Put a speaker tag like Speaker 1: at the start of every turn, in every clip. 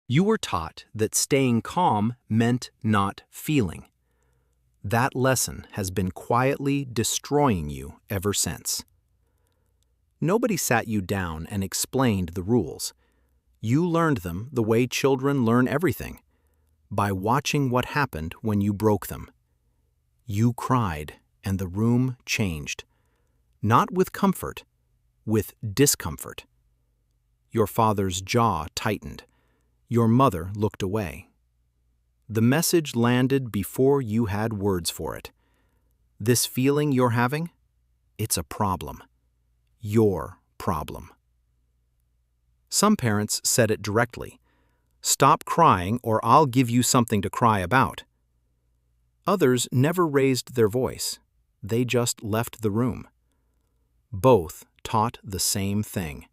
Speaker 1: You were taught that staying calm meant not feeling. That lesson has been quietly destroying you ever since. Nobody sat you down and explained the rules. You learned them the way children learn everything, by watching what happened when you broke them. You cried, and the room changed. Not with comfort, with discomfort. Your father's jaw tightened. Your mother looked away. The message landed before you had words for it. This feeling you're having? It's a problem. Your problem. Some parents said it directly. Stop crying or I'll give you something to cry about. Others never raised their voice. They just left the room. Both taught the same thing.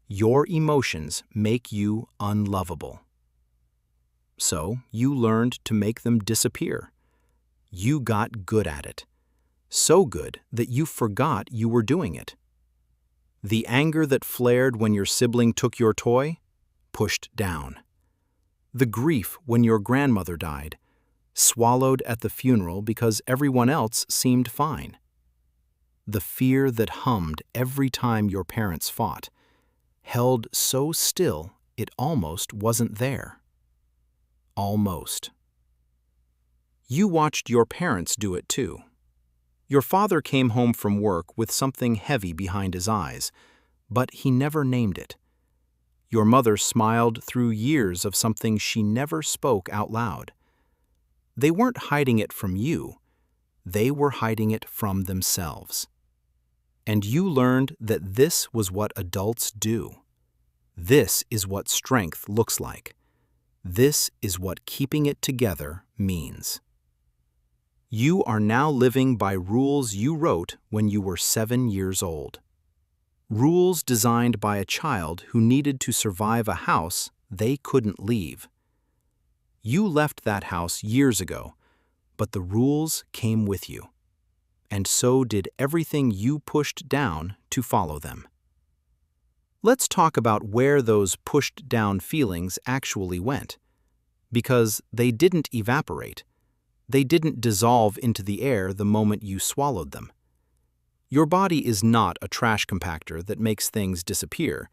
Speaker 1: Your emotions make you unlovable. So you learned to make them disappear. You got good at it. So good that you forgot you were doing it. The anger that flared when your sibling took your toy? Pushed down. The grief when your grandmother died? Swallowed at the funeral because everyone else seemed fine. The fear that hummed every time your parents fought? Held so still it almost wasn't there. Almost. You watched your parents do it too. Your father came home from work with something heavy behind his eyes, but he never named it. Your mother smiled through years of something she never spoke out loud. They weren't hiding it from you. They were hiding it from themselves. And you learned that this was what adults do. This is what strength looks like. This is what keeping it together means. You are now living by rules you wrote when you were 7 years old. Rules designed by a child who needed to survive a house they couldn't leave. You left that house years ago, but the rules came with you. And so did everything you pushed down to follow them. Let's talk about where those pushed down feelings actually went. Because they didn't evaporate. They didn't dissolve into the air the moment you swallowed them. Your body is not a trash compactor that makes things disappear.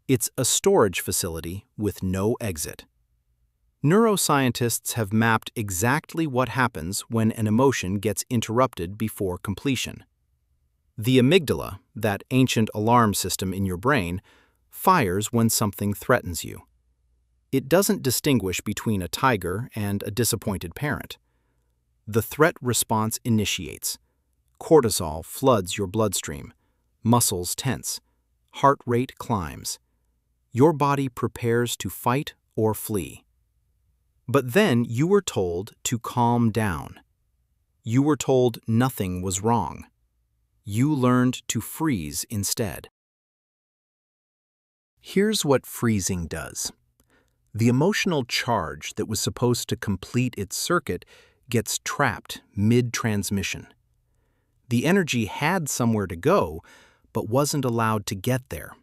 Speaker 1: It's a storage facility with no exit. Neuroscientists have mapped exactly what happens when an emotion gets interrupted before completion. The amygdala, that ancient alarm system in your brain, fires when something threatens you. It doesn't distinguish between a tiger and a disappointed parent. The threat response initiates. Cortisol floods your bloodstream. Muscles tense. Heart rate climbs. Your body prepares to fight or flee. But then you were told to calm down. You were told nothing was wrong. You learned to freeze instead. Here's what freezing does. The emotional charge that was supposed to complete its circuit gets trapped mid-transmission. The energy had somewhere to go, but wasn't allowed to get there,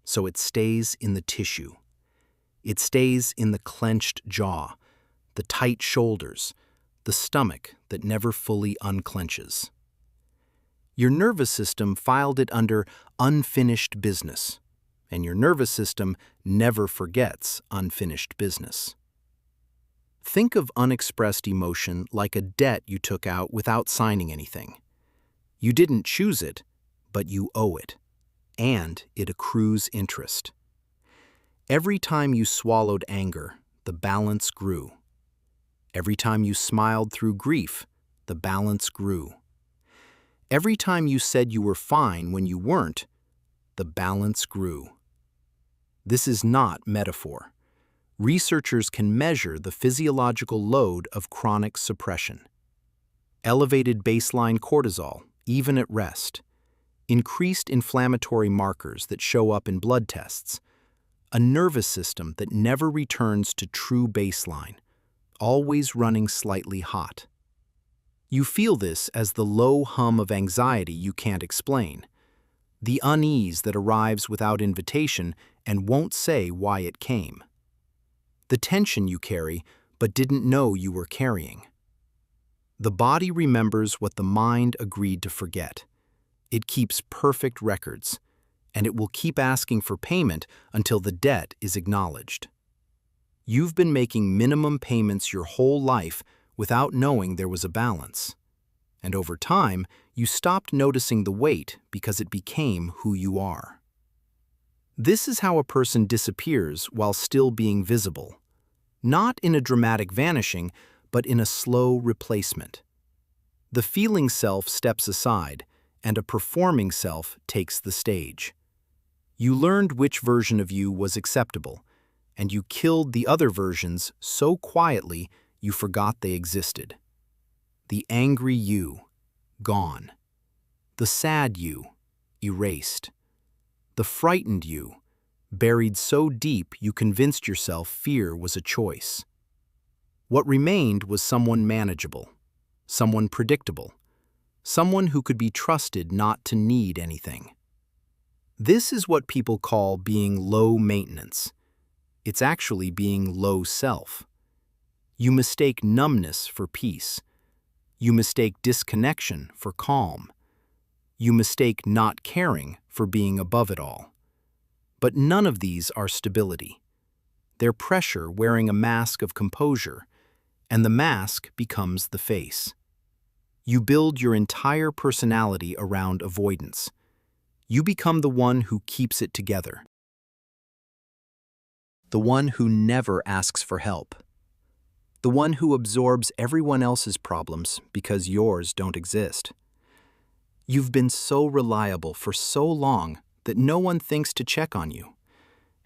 Speaker 1: so it stays in the tissue. It stays in the clenched jaw, the tight shoulders, the stomach that never fully unclenches. Your nervous system filed it under unfinished business, and your nervous system never forgets unfinished business. Think of unexpressed emotion like a debt you took out without signing anything. You didn't choose it, but you owe it, and it accrues interest. Every time you swallowed anger, the balance grew. Every time you smiled through grief, the balance grew. Every time you said you were fine when you weren't, the balance grew. This is not metaphor. Researchers can measure the physiological load of chronic suppression. Elevated baseline cortisol, even at rest. Increased inflammatory markers that show up in blood tests. A nervous system that never returns to true baseline, always running slightly hot. You feel this as the low hum of anxiety you can't explain. The unease that arrives without invitation and won't say why it came. the tension you carry but didn't know you were carrying. The body remembers what the mind agreed to forget. It keeps perfect records, and it will keep asking for payment until the debt is acknowledged. You've been making minimum payments your whole life without knowing there was a balance. And over time, you stopped noticing the weight because it became who you are. This is how a person disappears while still being visible. Not in a dramatic vanishing, but in a slow replacement. The feeling self steps aside, and a performing self takes the stage. You learned which version of you was acceptable, and you killed the other versions so quietly you forgot they existed. The angry you, gone. The sad you, erased. The frightened you, buried so deep you convinced yourself fear was a choice. What remained was someone manageable, someone predictable, someone who could be trusted not to need anything. This is what people call being low maintenance. It's actually being low self. You mistake numbness for peace. You mistake disconnection for calm. You mistake not caring for being above it all. But none of these are stability. They're pressure wearing a mask of composure, and the mask becomes the face. You build your entire personality around avoidance. You become the one who keeps it together. The one who never asks for help. The one who absorbs everyone else's problems because yours don't exist. You've been so reliable for so long that no one thinks to check on you,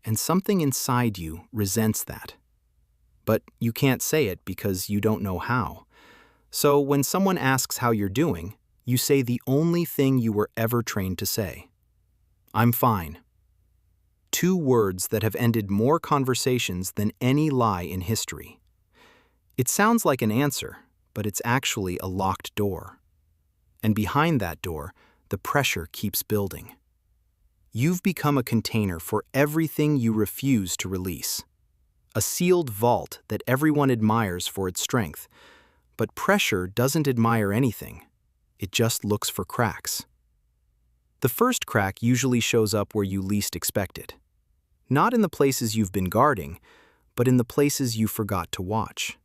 Speaker 1: and something inside you resents that. But you can't say it because you don't know how. So when someone asks how you're doing, you say the only thing you were ever trained to say. I'm fine. 2 words that have ended more conversations than any lie in history. It sounds like an answer, but it's actually a locked door. And behind that door, the pressure keeps building. You've become a container for everything you refuse to release. A sealed vault that everyone admires for its strength. But pressure doesn't admire anything. It just looks for cracks. The first crack usually shows up where you least expect it. Not in the places you've been guarding, but in the places you forgot to watch.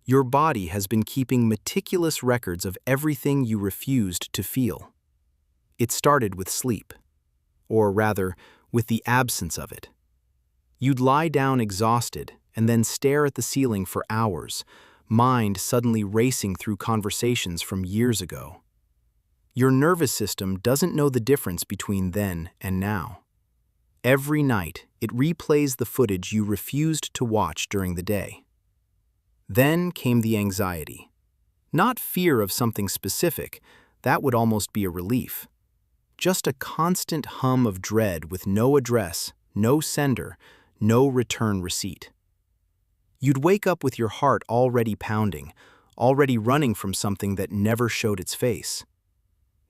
Speaker 1: Your body has been keeping meticulous records of everything you refused to feel. It started with sleep. Or rather, with the absence of it. You'd lie down exhausted and then stare at the ceiling for hours, mind suddenly racing through conversations from years ago. Your nervous system doesn't know the difference between then and now. Every night, it replays the footage you refused to watch during the day. Then came the anxiety. Not fear of something specific, that would almost be a relief. Just a constant hum of dread with no address, no sender, no return receipt. You'd wake up with your heart already pounding, already running from something that never showed its face.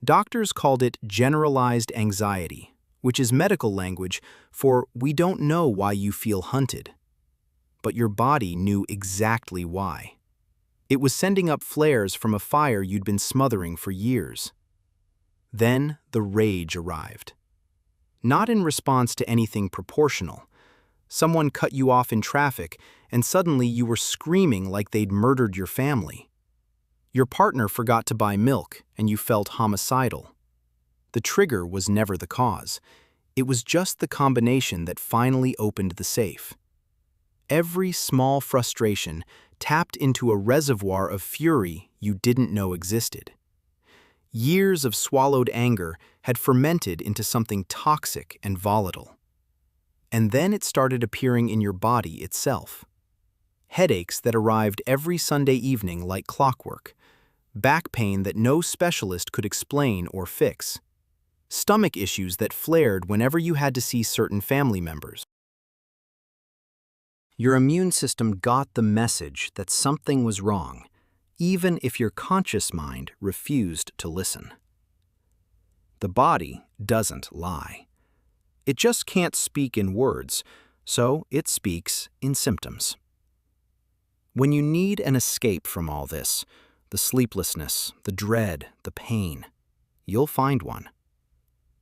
Speaker 1: Doctors called it generalized anxiety, which is medical language for we don't know why you feel hunted. But your body knew exactly why. It was sending up flares from a fire you'd been smothering for years. Then the rage arrived. Not in response to anything proportional. Someone cut you off in traffic, and suddenly you were screaming like they'd murdered your family. Your partner forgot to buy milk, and you felt homicidal. The trigger was never the cause. It was just the combination that finally opened the safe. Every small frustration tapped into a reservoir of fury you didn't know existed. Years of swallowed anger had fermented into something toxic and volatile. And then it started appearing in your body itself. Headaches that arrived every Sunday evening like clockwork. Back pain that no specialist could explain or fix. Stomach issues that flared whenever you had to see certain family members. Your immune system got the message that something was wrong, even if your conscious mind refused to listen. The body doesn't lie. It just can't speak in words, so it speaks in symptoms. When you need an escape from all this, the sleeplessness, the dread, the pain, you'll find one.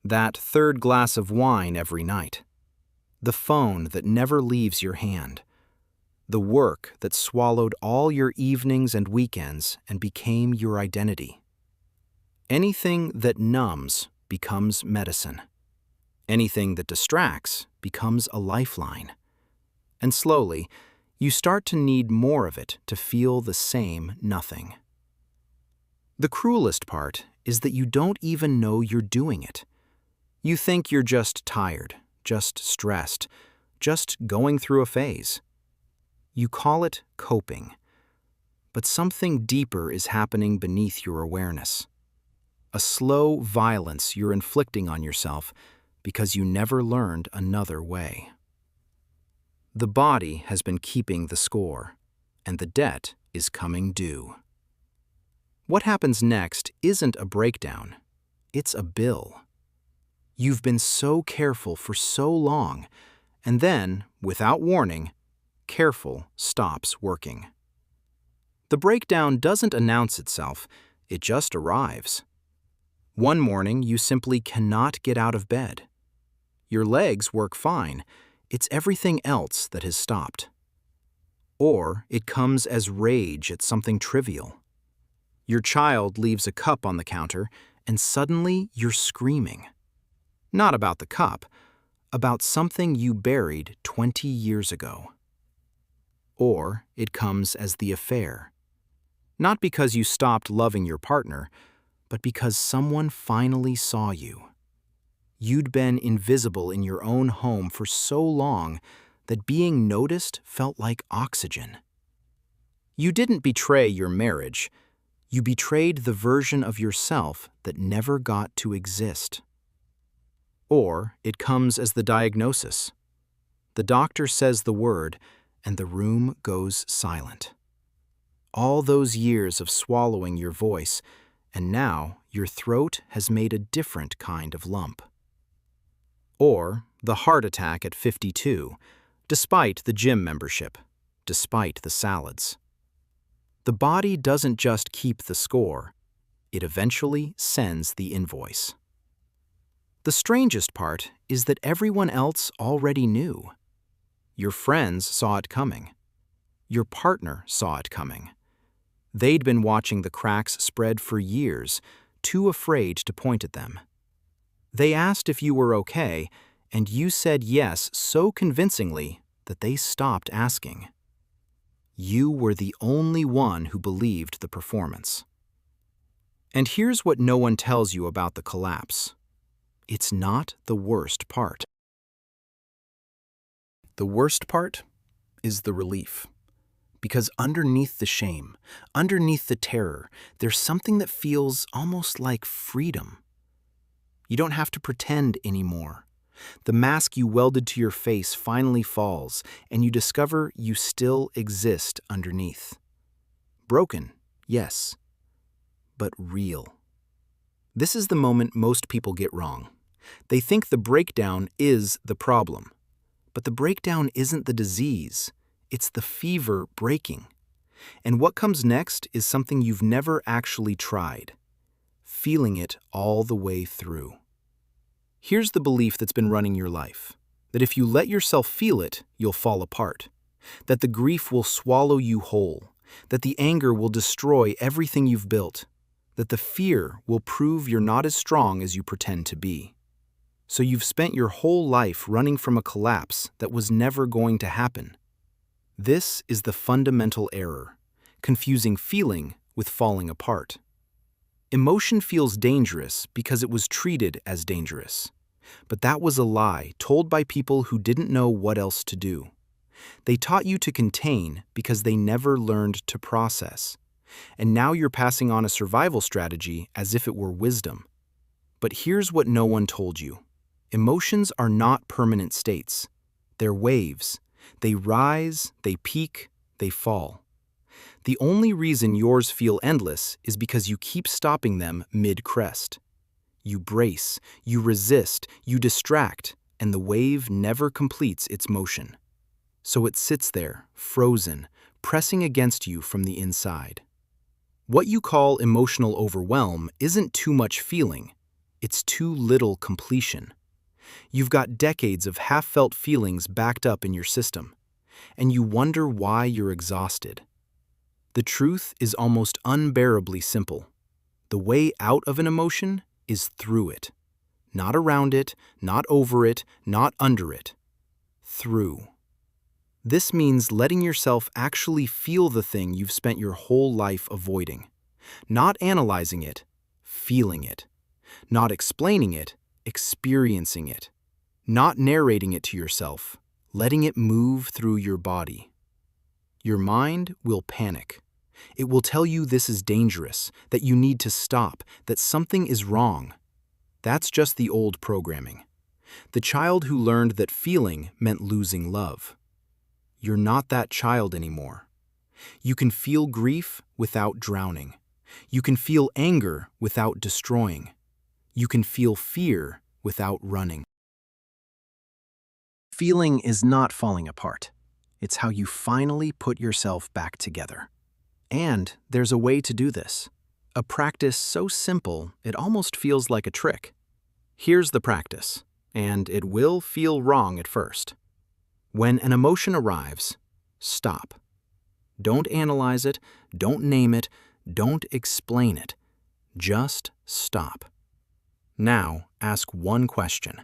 Speaker 1: That third glass of wine every night, the phone that never leaves your hand, the work that swallowed all your evenings and weekends and became your identity. Anything that numbs becomes medicine. Anything that distracts becomes a lifeline. And slowly, you start to need more of it to feel the same nothing. The cruelest part is that you don't even know you're doing it. You think you're just tired, just stressed, just going through a phase. You call it coping, but something deeper is happening beneath your awareness. A slow violence you're inflicting on yourself because you never learned another way. The body has been keeping the score, and the debt is coming due. What happens next isn't a breakdown, it's a bill. You've been so careful for so long, and then, without warning, careful stops working. The breakdown doesn't announce itself, it just arrives. One morning, you simply cannot get out of bed. Your legs work fine, it's everything else that has stopped. Or it comes as rage at something trivial. Your child leaves a cup on the counter, and suddenly you're screaming. Not about the cup, about something you buried 20 years ago. Or it comes as the affair. Not because you stopped loving your partner, but because someone finally saw you. You'd been invisible in your own home for so long that being noticed felt like oxygen. You didn't betray your marriage. You betrayed the version of yourself that never got to exist. Or it comes as the diagnosis. The doctor says the word, and the room goes silent. All those years of swallowing your voice, and now your throat has made a different kind of lump. Or the heart attack at 52, despite the gym membership, despite the salads. The body doesn't just keep the score, it eventually sends the invoice. The strangest part is that everyone else already knew. Your friends saw it coming. Your partner saw it coming. They'd been watching the cracks spread for years, too afraid to point at them. They asked if you were okay, and you said yes so convincingly that they stopped asking. You were the only one who believed the performance. And here's what no one tells you about the collapse. It's not the worst part. The worst part is the relief. Because underneath the shame, underneath the terror, there's something that feels almost like freedom. You don't have to pretend anymore. The mask you welded to your face finally falls, and you discover you still exist underneath. Broken, yes, but real. This is the moment most people get wrong. They think the breakdown is the problem. But the breakdown isn't the disease. It's the fever breaking. And what comes next is something you've never actually tried. Feeling it all the way through. Here's the belief that's been running your life. That if you let yourself feel it, you'll fall apart. That the grief will swallow you whole. That the anger will destroy everything you've built. That the fear will prove you're not as strong as you pretend to be. So you've spent your whole life running from a collapse that was never going to happen. This is the fundamental error, confusing feeling with falling apart. Emotion feels dangerous because it was treated as dangerous. But that was a lie told by people who didn't know what else to do. They taught you to contain because they never learned to process. And now you're passing on a survival strategy as if it were wisdom. But here's what no one told you. Emotions are not permanent states. They're waves. They rise, they peak, they fall. The only reason yours feel endless is because you keep stopping them mid-crest. You brace, you resist, you distract, and the wave never completes its motion. So it sits there, frozen, pressing against you from the inside. What you call emotional overwhelm isn't too much feeling, it's too little completion. You've got decades of half-felt feelings backed up in your system, and you wonder why you're exhausted. The truth is almost unbearably simple. The way out of an emotion is through it. Not around it, not over it, not under it. Through. This means letting yourself actually feel the thing you've spent your whole life avoiding. Not analyzing it, feeling it. Not explaining it, experiencing it. Not narrating it to yourself, letting it move through your body. Your mind will panic. It will tell you this is dangerous, that you need to stop, that something is wrong. That's just the old programming. The child who learned that feeling meant losing love. You're not that child anymore. You can feel grief without drowning. You can feel anger without destroying. You can feel fear without running. Feeling is not falling apart. It's how you finally put yourself back together. And there's a way to do this. A practice so simple, it almost feels like a trick. Here's the practice, and it will feel wrong at first. When an emotion arrives, stop. Don't analyze it, don't name it, don't explain it. Just stop. Now, ask one question.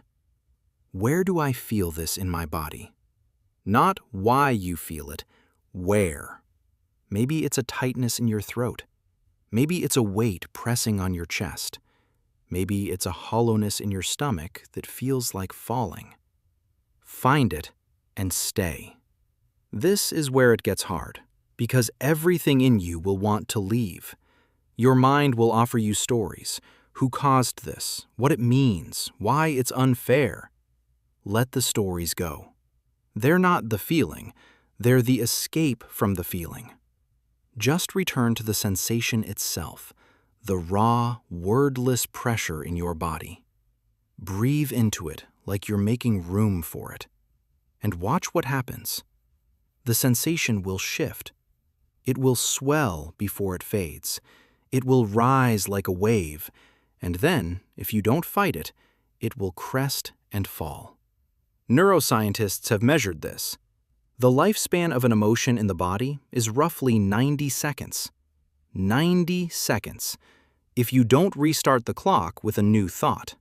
Speaker 1: Where do I feel this in my body? Not why you feel it, where. Maybe it's a tightness in your throat. Maybe it's a weight pressing on your chest. Maybe it's a hollowness in your stomach that feels like falling. Find it and stay. This is where it gets hard, because everything in you will want to leave. Your mind will offer you stories. Who caused this? What it means? Why it's unfair? Let the stories go. They're not the feeling. They're the escape from the feeling. Just return to the sensation itself, the raw, wordless pressure in your body. Breathe into it like you're making room for it. And watch what happens. The sensation will shift. It will swell before it fades. It will rise like a wave. And then, if you don't fight it, it will crest and fall. Neuroscientists have measured this. The lifespan of an emotion in the body is roughly 90 seconds. 90 seconds. If you don't restart the clock with a new thought.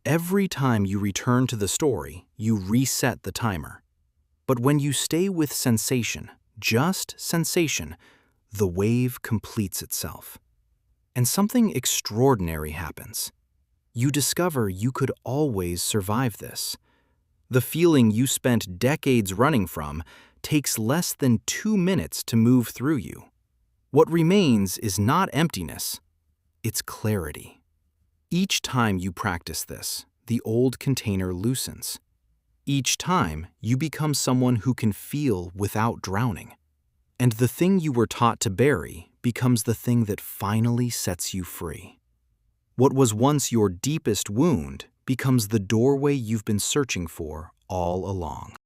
Speaker 1: Every time you return to the story, you reset the timer. But when you stay with sensation, just sensation, the wave completes itself. And something extraordinary happens. You discover you could always survive this. The feeling you spent decades running from takes less than 2 minutes to move through you. What remains is not emptiness, it's clarity. Each time you practice this, the old container loosens. Each time, you become someone who can feel without drowning. And the thing you were taught to bury becomes the thing that finally sets you free. What was once your deepest wound becomes the doorway you've been searching for all along.